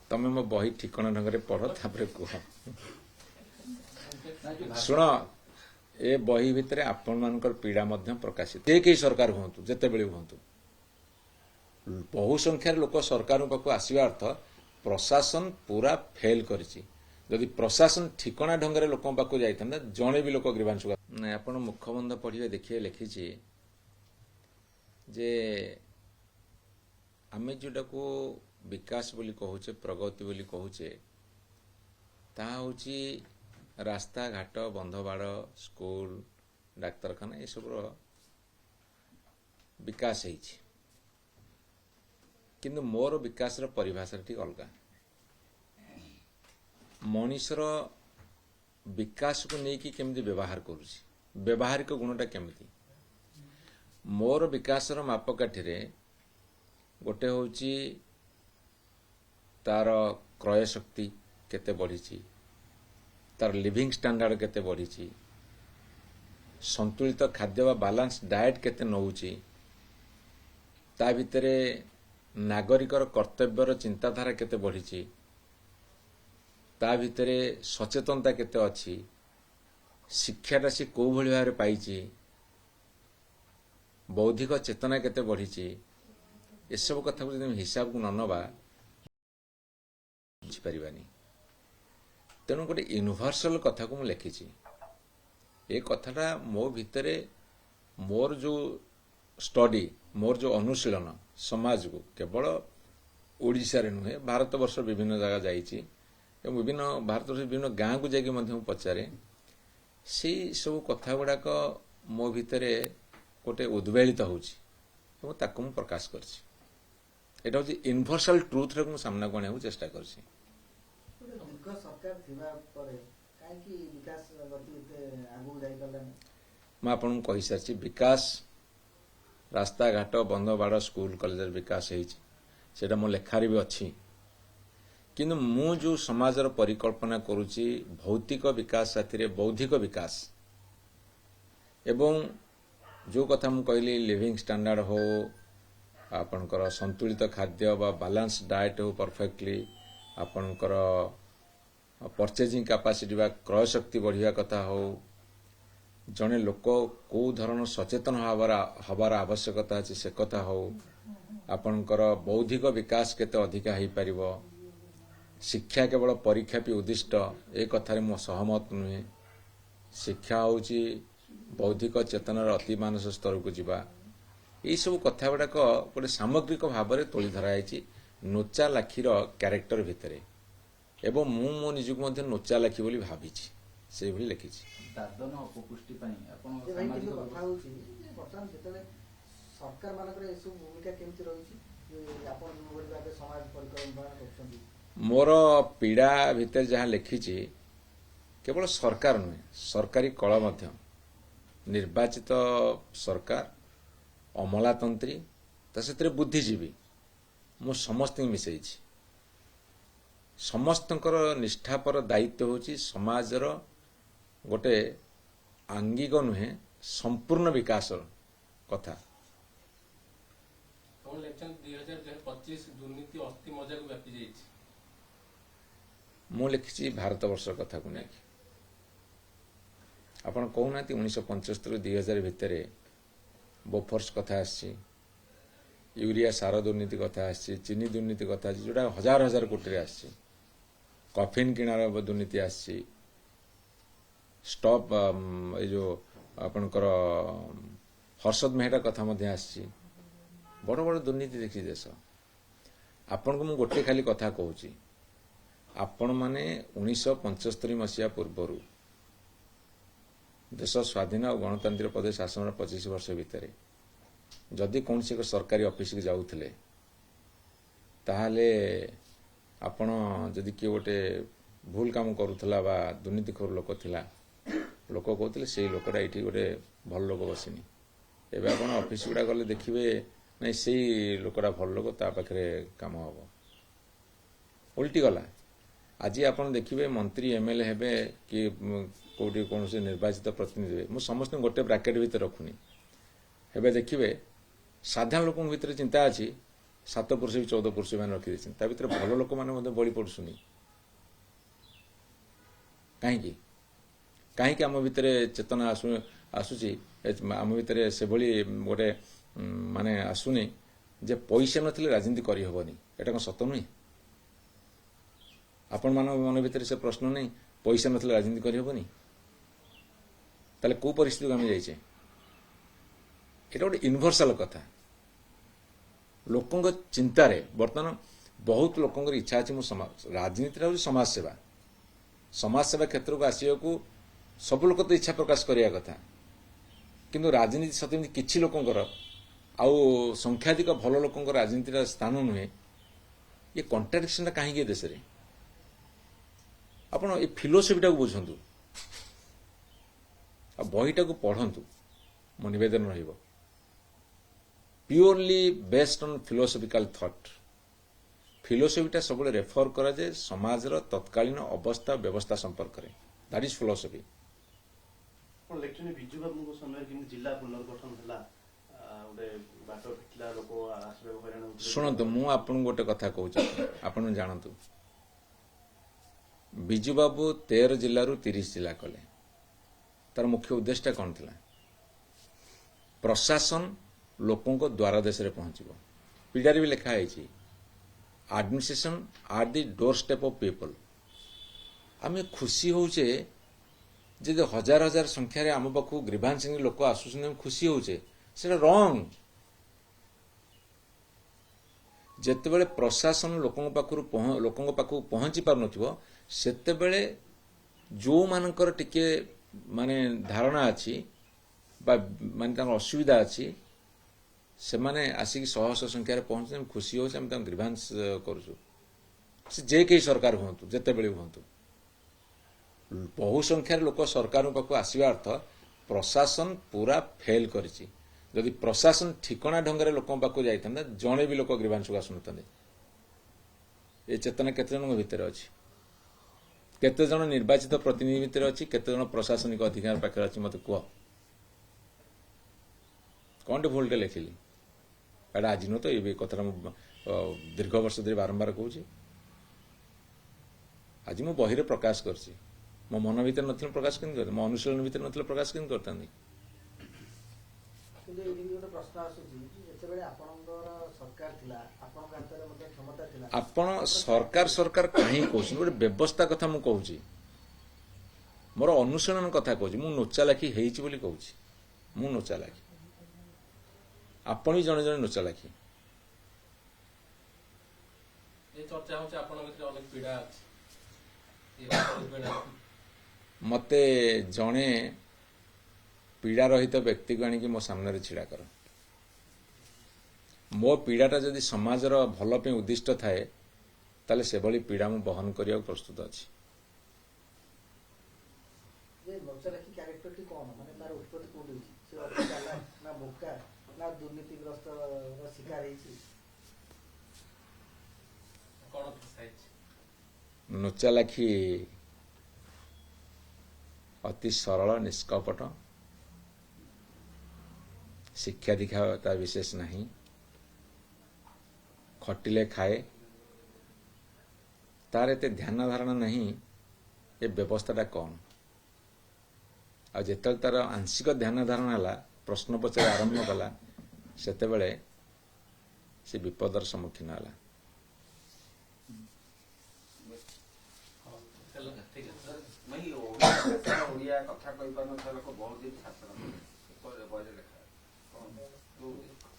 ତମେ ମୋ ବହି ଠିକଣା ଢଙ୍ଗରେ ପଢ ତାପରେ କୁହ। ଶୁଣ, ଏ ବହି ଭିତରେ ଆପଣମାନଙ୍କର ପୀଡ଼ା ମଧ୍ୟ ପ୍ରକାଶିତ। ଯେ କେହି ସରକାର ହୁଅନ୍ତୁ, ଯେତେବେଳେ ହୁଅନ୍ତୁ, ବହୁ ସଂଖ୍ୟାରେ ଲୋକ ସରକାରଙ୍କ ପାଖକୁ ଆସିବା ଅର୍ଥ ପ୍ରଶାସନ ପୁରା ଫେଲ୍ କରିଛି। ଯଦି ପ୍ରଶାସନ ଠିକଣା ଢଙ୍ଗରେ ଲୋକଙ୍କ ପାଖକୁ ଯାଇଥାନ୍ତା, ଜଣେ ବି ଲୋକ ଗ୍ରୀଭାଂଶୁ ନାଇଁ। ଆପଣ ମୁଖବନ୍ଧ ପଢ଼ିବେ, ଦେଖିବେ ଲେଖିଛି ଯେ ଆମେ ଯେଉଁଟାକୁ ବିକାଶ ବୋଲି କହୁଛେ, ପ୍ରଗତି ବୋଲି କହୁଛେ, ତାହା ହେଉଛି ରାସ୍ତାଘାଟ, ବନ୍ଧବାଡ଼, ସ୍କୁଲ, ଡାକ୍ତରଖାନା ଏସବୁର ବିକାଶ ହେଇଛି। କିନ୍ତୁ ମୋର ବିକାଶର ପରିଭାଷା ଟିକେ ଅଲଗା। ମଣିଷର ବିକାଶକୁ ନେଇକି କେମିତି ବ୍ୟବହାର କରୁଛି, ବ୍ୟବହାରିକ ଗୁଣଟା କେମିତି। ମୋର ବିକାଶର ମାପକାଠିରେ ଗୋଟେ ହେଉଛି ତାର କ୍ରୟ ଶକ୍ତି କେତେ ବଢ଼ିଛି, ତାର লিভিং ଷ୍ଟାଣ୍ଡାର୍ଡ କେତେ ବଢ଼ିଛି, ସନ୍ତୁଳିତ ଖାଦ୍ୟ ବା ବାଲାନ୍ସ ଡାଏଟ୍ କେତେ ନେଉଛି, ତା ଭିତରେ ନାଗରିକର କର୍ତ୍ତବ୍ୟର ଚିନ୍ତାଧାରା କେତେ ବଢ଼ିଛି, ତା ଭିତରେ ସଚେତନତା କେତେ ଅଛି, ଶିକ୍ଷାଟା ସେ କୋଉଭଳି ଭାବରେ ପାଇଛି, ବୌଦ୍ଧିକ ଚେତନା କେତେ ବଢ଼ିଛି, ଏସବୁ କଥାକୁ ଯଦି ଆମେ ହିସାବକୁ ନ ନେବା ବୁଝିପାରିବାନି। ତେଣୁ ଗୋଟେ ୟୁନିଭର୍ସାଲ କଥାକୁ ମୁଁ ଲେଖିଛି। ଏ କଥାଟା ମୋ ଭିତରେ ମୋର ଯେଉଁ ଷ୍ଟଡି, ମୋର ଯେଉଁ ଅନୁଶୀଳନ ସମାଜକୁ, କେବଳ ଓଡ଼ିଶାରେ ନୁହେଁ, ଭାରତବର୍ଷ ବିଭିନ୍ନ ଜାଗା ଯାଇଛି ଏବଂ ଭାରତବର୍ଷ ବିଭିନ୍ନ ଗାଁକୁ ଯାଇକି ମଧ୍ୟ ମୁଁ ପଚାରେ, ସେଇ ସବୁ କଥା ଗୁଡ଼ାକ ମୋ ଭିତରେ ଗୋଟେ ଉଦ୍ବେଳିତ ହେଉଛି ଏବଂ ତାକୁ ମୁଁ ପ୍ରକାଶ କରିଛି। এটা হচ্ছে ୟୁନିଭର୍ସାଲ ଟ୍ରୁଥଟାକୁ ମୁଁ ସାମ୍ନାକୁ ଆଣିବାକୁ ଚେଷ୍ଟା କରିଛି। ମୁଁ ଆପଣଙ୍କୁ କହିସାରିଛି, ବିକାଶ ରାସ୍ତାଘାଟ, ବନ୍ଧବାଡ଼, ସ୍କୁଲ କଲେଜର ବିକାଶ ହେଇଛି, ସେଇଟା ମୋ ଲେଖାରେ ବି ଅଛି। କିନ୍ତୁ ମୁଁ ଯେଉଁ ସମାଜର ପରିକଳ୍ପନା କରୁଛି, ଭୌତିକ ବିକାଶ ସାଥିରେ ବୌଦ୍ଧିକ ବିକାଶ ଏବଂ ଯେଉଁ କଥା ମୁଁ କହିଲି লিভিং ଷ୍ଟାଣ୍ଡାର୍ଡ ହଉ, ଆପଣଙ୍କର ସନ୍ତୁଳିତ ଖାଦ୍ୟ ବା ବାଲାନ୍ସ ଡାଏଟ୍ ହଉ, ପରଫେକ୍ଟଲି ଆପଣଙ୍କର ପରଚେଜିଂ କାପାସିଟି ବା କ୍ରୟ ଶକ୍ତି ବଢ଼ିବା କଥା ହଉ, ଜଣେ ଲୋକ କୋଉ ଧରଣ ସଚେତନ ହବାର ଆବଶ୍ୟକତା ଅଛି ସେ କଥା ହଉ, ଆପଣଙ୍କର ବୌଦ୍ଧିକ ବିକାଶ କେତେ ଅଧିକା ହେଇପାରିବ, ଶିକ୍ଷା କେବଳ ପରୀକ୍ଷା ବି ଉଦ୍ଦିଷ୍ଟ, ଏ କଥାରେ ମୁଁ ସହମତ ନୁହେଁ। ଶିକ୍ଷା ହେଉଛି ବୌଦ୍ଧିକ ଚେତନାର ଅତି ମାନସ ସ୍ତରକୁ ଯିବା। ଏହିସବୁ କଥା ଗୁଡ଼ାକ ଗୋଟେ ସାମଗ୍ରିକ ଭାବରେ ତୋଳି ଧରାଯାଇଛି ନୋଚା ଲାଖିର କ୍ୟାରେକ୍ଟର ଭିତରେ ଏବଂ ମୁଁ ମୋ ନିଜକୁ ମଧ୍ୟ ନୋଚା ଲାଖି ବୋଲି ଭାବିଛି, ସେଇଭଳି ଲେଖିଛି। ଦାଦନ ଅପପୁଷ୍ଟି ପାଇଁ ଆପଣ ସରକାର ମାନଙ୍କର ଏସବୁ ଭୂମିକା କେମିତି ରହିଛି, ଆପଣ ଯୋଉଭଳି ଭାବେ ସମାଜ ପରିକଳ୍ପନା କରୁଛନ୍ତି? ମୋର ପୀଡ଼ା ଭିତରେ ଯାହା ଲେଖିଛି, କେବଳ ସରକାର ନୁହେଁ, ସରକାରୀ କଳ ମଧ୍ୟ, ନିର୍ବାଚିତ ସରକାର, ଅମଲାତନ୍ତ୍ରୀ, ତା ସେଥିରେ ବୁଦ୍ଧିଜୀବୀ, ମୁଁ ସମସ୍ତଙ୍କୁ ମିଶାଇଛି। ସମସ୍ତଙ୍କର ନିଷ୍ଠାପର ଦାୟିତ୍ୱ ହେଉଛି ସମାଜର ଗୋଟେ ଆଙ୍ଗିକ ନୁହେଁ, ସମ୍ପୂର୍ଣ୍ଣ ବିକାଶର କଥା। ମୁଁ ଲେଖିଛି ଭାରତବର୍ଷ କଥାକୁ ନେଇକି। ଆପଣ କହୁନାହାନ୍ତି 1975-2000 ଭିତରେ ବୋଫର୍ସ କଥା ଆସିଛି, ୟୁରିଆ ସାର ଦୁର୍ନୀତି କଥା ଆସିଛି, ଚିନି ଦୁର୍ନୀତି କଥା ଆସିଛି, ଯୋଉଟା ହଜାର ହଜାର କୋଟିରେ ଆସିଛି, କଫିନ୍ କିଣାର ଦୁର୍ନୀତି ଆସିଛି, ଷ୍ଟପ୍ ଏଇ ଯୋଉ ଆପଣଙ୍କର ହର୍ଷଦ ମେହେଟା କଥା ମଧ୍ୟ ଆସିଛି, ବଡ଼ ବଡ଼ ଦୁର୍ନୀତି ଦେଖିଛି ଦେଶ। ଆପଣଙ୍କୁ ମୁଁ ଗୋଟେ ଖାଲି କଥା କହୁଛି, ଆପଣମାନେ 1975 ମସିହା ପୂର୍ବରୁ ଦେଶ ସ୍ୱାଧୀନ ଆଉ ଗଣତାନ୍ତ୍ରିକ ପଦ୍ଧତି ଶାସନର 25 ବର୍ଷ ଭିତରେ ଯଦି କୌଣସି ଏକ ସରକାରୀ ଅଫିସକୁ ଯାଉଥିଲେ, ତାହେଲେ ଆପଣ ଯଦି କିଏ ଗୋଟେ ଭୁଲ କାମ କରୁଥିଲା ବା ଦୁର୍ନୀତିଖୋର ଲୋକ ଥିଲା, ଲୋକ କହୁଥିଲେ ସେଇ ଲୋକଟା ଏଇଠି ଗୋଟେ ଭଲ ଲୋକ ବସିନି। ଏବେ ଆପଣ ଅଫିସ ଗୁଡ଼ା ଗଲେ ଦେଖିବେ, ନାଇଁ ସେଇ ଲୋକଟା ଭଲ ଲୋକ, ତା ପାଖରେ କାମ ହବ। ଓଲଟି ଗଲା। ଆଜି ଆପଣ ଦେଖିବେ ମନ୍ତ୍ରୀ ଏମଏଲଏ ହେବେ କି କୋଉଠି କୌଣସି ନିର୍ବାଚିତ ପ୍ରତିନିଧି ହେବେ, ମୁଁ ସମସ୍ତଙ୍କୁ ଗୋଟେ ବ୍ରାକେଟ ଭିତରେ ରଖୁନି, ଏବେ ଦେଖିବେ ସାଧାରଣ ଲୋକଙ୍କ ଭିତରେ ଚିନ୍ତା ଅଛି 7 ପୁରୁଷ ବି 14 ପୁରୁଷ ମାନେ ରଖିଦେଇଛନ୍ତି, ତା ଭିତରେ ଭଲ ଲୋକମାନେ ମଧ୍ୟ ବଳି ପଡ଼ୁଛନ୍ତି। କାହିଁକି କାହିଁକି ଆମ ଭିତରେ ଚେତନା ଆସୁଛି, ଆମ ଭିତରେ ସେଭଳି ଗୋଟେ ମାନେ ଆସୁନି ଯେ ପଇସା ନଥିଲେ ରାଜନୀତି କରିହେବନି? ଏଇଟା କ'ଣ ସତ ନୁହେଁ? ଆପଣମାନଙ୍କ ମନ ଭିତରେ ସେ ପ୍ରଶ୍ନ ନାହିଁ, ପଇସା ନଥିଲେ ରାଜନୀତି କରିହେବନି? ତାହେଲେ କୋଉ ପରିସ୍ଥିତିକୁ ଆମେ ଯାଇଛେ? ଏଇଟା ଗୋଟେ ୟୁନିଭର୍ସାଲ କଥା। ଲୋକଙ୍କ ଚିନ୍ତାରେ ବର୍ତ୍ତମାନ ବହୁତ ଲୋକଙ୍କର ଇଚ୍ଛା ଅଛି, ମୁଁ ରାଜନୀତିଟା ହେଉଛି ସମାଜସେବା। ସମାଜସେବା କ୍ଷେତ୍ରକୁ ଆସିବାକୁ ସବୁ ଲୋକ ତ ଇଚ୍ଛା ପ୍ରକାଶ କରିବା କଥା, କିନ୍ତୁ ରାଜନୀତି ସତ ଏମିତି କିଛି ଲୋକଙ୍କର ଆଉ ସଂଖ୍ୟାଧିକ ଭଲ ଲୋକଙ୍କର ରାଜନୀତିର ସ୍ଥାନ ନୁହେଁ। ଏ କଣ୍ଟ୍ରାଡିକ୍ସନଟା କାହିଁକି ଏ ଦେଶରେ? ଆପଣ ଏ ଫିଲୋସଫିଟାକୁ ବୁଝନ୍ତୁ ଆଉ ବହିଟାକୁ ପଢ଼ନ୍ତୁ। ମୋ ନିବେଦନ ରହିବ ପ୍ୟୁରଲି ବେସ୍ଡ ଅନ୍ ଫିଲୋସଫିକାଲ ଥଟ୍। ଫିଲୋସଫିଟା ସବୁବେଳେ ରେଫର କରାଯାଏ ସମାଜର ତତ୍କାଳୀନ ଅବସ୍ଥା ବ୍ୟବସ୍ଥା ସମ୍ପର୍କରେ। That is philosophy. ଲେଖିଛନ୍ତି ବିଜୁ ବାବୁଙ୍କ ସମୟରେ କେମିତି ଜିଲ୍ଲା ପୁନର୍ଗଠନ ହେଲା, ଗୋଟେ ବାଟ ଫିଟିଲା, ଲୋକ ଆସିବାକୁ ହଇରାଣ ହଉଥିଲେ। ଶୁଣନ୍ତୁ, ମୁଁ ଆପଣଙ୍କୁ ଗୋଟେ କଥା କହୁଛି, ଆପଣ ଜାଣନ୍ତୁ। ବିଜୁବାବୁ 13 ଜିଲ୍ଲାରୁ 30 ଜିଲ୍ଲା କଲେ। ତାର ମୁଖ୍ୟ ଉଦ୍ଦେଶ୍ୟଟା କ'ଣ ଥିଲା? ପ୍ରଶାସନ ଲୋକଙ୍କ ଦ୍ୱାର ଦେଶରେ ପହଞ୍ଚିବ। ପିଢ଼ାରେ ବି ଲେଖା ହେଇଛି, administration at the door step of people. ଆମେ ଖୁସି ହଉଛେ ଯଦି ହଜାର ହଜାର ସଂଖ୍ୟାରେ ଆମ ପାଖକୁ ଗ୍ରିଭାନ୍ସ ଲୋକ ଆସୁଛନ୍ତି, ଆମେ ଖୁସି ହଉଛେ। ସେଟା ରଙ୍ଗ। ଯେତେବେଳେ ପ୍ରଶାସନ ଲୋକଙ୍କ ପାଖକୁ ପହଞ୍ଚି ପାରୁନଥିବ, ସେତେବେଳେ ଯୋଉମାନଙ୍କର ଟିକେ ମାନେ ଧାରଣା ଅଛି ବା ମାନେ ତାଙ୍କର ଅସୁବିଧା ଅଛି, ସେମାନେ ଆସିକି ଶହ ଶହ ସଂଖ୍ୟାରେ ପହଞ୍ଚୁଛନ୍ତି, ଆମେ ଖୁସି ହଉଛୁ, ଆମେ ତାଙ୍କୁ ଗ୍ରିଭାନ୍ସ କରୁଛୁ। ସେ ଯେ କେହି ସରକାର ହୁଅନ୍ତୁ, ଯେତେବେଳେ ହୁଅନ୍ତୁ। ବହୁ ସଂଖ୍ୟାରେ ଲୋକ ସରକାରଙ୍କ ପାଖକୁ ଆସିବା ଅର୍ଥ ପ୍ରଶାସନ ପୁରା ଫେଲ୍ କରିଛି। ଯଦି ପ୍ରଶାସନ ଠିକଣା ଢଙ୍ଗରେ ଲୋକଙ୍କ ପାଖକୁ ଯାଇଥାନ୍ତା, ଜଣେ ବି ଲୋକ ଗ୍ରିଭାନ୍ସକୁ ଆସୁନଥାନ୍ତେ। ଏ ଚେତନା କେତେ ଜଣଙ୍କ ଭିତରେ ଅଛି? କେତେ ଜଣ ନିର୍ବାଚିତ ପ୍ରତିନିଧି ଭିତରେ ଅଛି? କେତେ ଜଣ ପ୍ରଶାସନିକ ଅଧିକାର ପାଖରେ ଅଛି? ମତେ କୁହ। କଣଟେ ଭୁଲଟେ ଲେଖିଲି? ଏଇଟା ଆଜି ନୁହେଁ ତ, ଏ କଥାଟା ମୁଁ ଦୀର୍ଘ ବର୍ଷ ଧରି ବାରମ୍ବାର କହୁଛି। ଆଜି ମୁଁ ବହିରେ ପ୍ରକାଶ କରିଛି। ମୋ ମନ ଭିତରେ ନଥିଲେ ପ୍ରକାଶ କେମିତି କରିଥାନ୍ତି? ମୋ ଅନୁଶୀଳନ ଭିତରେ ନଥିଲେ ପ୍ରକାଶ କେମିତି କରିଥାନ୍ତି? କିନ୍ତୁ ଏଇଠି ଗୋଟେ ପ୍ରଶ୍ନ ଆସୁଛି, ଯେତେବେଳେ ଆପଣଙ୍କର ସରକାର ଥିଲା, ଆପଣଙ୍କ ହାତରେ ମଧ୍ୟ କ୍ଷମତା ଥିଲା। ଆପଣ ସରକାର କାହିଁକି କହୁଛନ୍ତି? ଗୋଟେ ବ୍ୟବସ୍ଥା କଥା ମୁଁ କହୁଛି, ମୋର ଅନୁଶୀଳନ କଥା କହୁଛି। ମୁଁ ନୋଚାଲାଖି ହେଇଛି ବୋଲି କହୁଛି। ମୁଁ ନୋଚାଲାଖି, ଆପଣ ବି ଜଣେ ଜଣେ ନୋଚାଲାଖି। ମତେ ଜଣେ ପୀଡ଼ା ରହିତ ବ୍ୟକ୍ତିକୁ ଆଣିକି ମୋ ସାମ୍ନାରେ ଛିଡ଼ା କର। ମୋ ପୀଡ଼ାଟା ଯଦି ସମାଜର ଭଲ ପାଇଁ ଉଦ୍ଦିଷ୍ଟ ଥାଏ, ତାହେଲେ ସେଭଳି ପୀଡ଼ା ମୁଁ ବହନ କରିବାକୁ ପ୍ରସ୍ତୁତ ଅଛି। ନୋଚାଲାଖି କ୍ୟାରେକ୍ଟରଟି କ'ଣ? ମାନେ ତାର ଉତ୍ପତ୍ତି କୋଉଠି ହେଇଛି? ସେ ଅତି ଚାଲାକ ନା ବୋକା ନା ଦୁର୍ନୀତିଗ୍ରସ୍ତର ଶିକାର ହେଇଛି? ନୋଚାଲାଖି ଅତି ସରଳ, ନିଷ୍କପଟ, ଶିକ୍ଷା ଦୀକ୍ଷା ତା ବିଶେଷ ନାହିଁ, ଖଟିଲେ ଖାଏ, ତାର ଏତେ ଧ୍ୟାନ ଧାରଣା ନାହିଁ ଏ ବ୍ୟବସ୍ଥାଟା କ'ଣ। ଆଉ ଯେତେବେଳେ ତାର ଆଂଶିକ ଧ୍ୟାନ ଧାରଣା ହେଲା, ପ୍ରଶ୍ନ ପଚାରି ଆରମ୍ଭ କଲା, ସେତେବେଳେ ସେ ବିପଦର ସମ୍ମୁଖୀନ ହେଲା।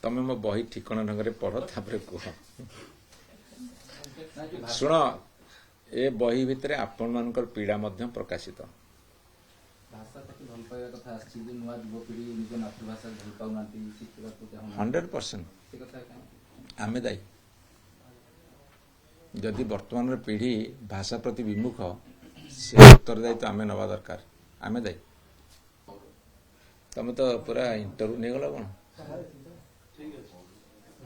ତମେ ମୋ ବହି ଠିକଣା ଢଙ୍ଗରେ ପଢ, ତାପରେ କୁହ। ଶୁଣ, ଏ ବହି ଭିତରେ ଆପଣମାନଙ୍କର ପୀଡ଼ା ମଧ୍ୟ ପ୍ରକାଶିତ। ଭାଷା ପ୍ରତି ଭଲ ପାଇବା କଥା ଆସିଛି, ଯେ ନୂଆ ଯୁବପିଢ଼ି ନିଜ ମାତୃଭାଷା ଭଲ ପାଉନାହାନ୍ତି, ଶିଖିବାକୁ ଚାହୁଁନାହାନ୍ତି। 100% ସେ କଥା ଆମେ ଦାୟୀ। ଯଦି ବର୍ତ୍ତମାନର ପିଢ଼ି ଭାଷା ପ୍ରତି ବିମୁଖ, ସେ ଉତ୍ତରଦାୟିତ୍ୱ ଆମେ ନେବା ଦରକାର। ଆମେ ଦାୟୀ। ତମେ ତ ପୁରା ଇଣ୍ଟରଭ୍ୟୁ ନେଇଗଲ କ'ଣ?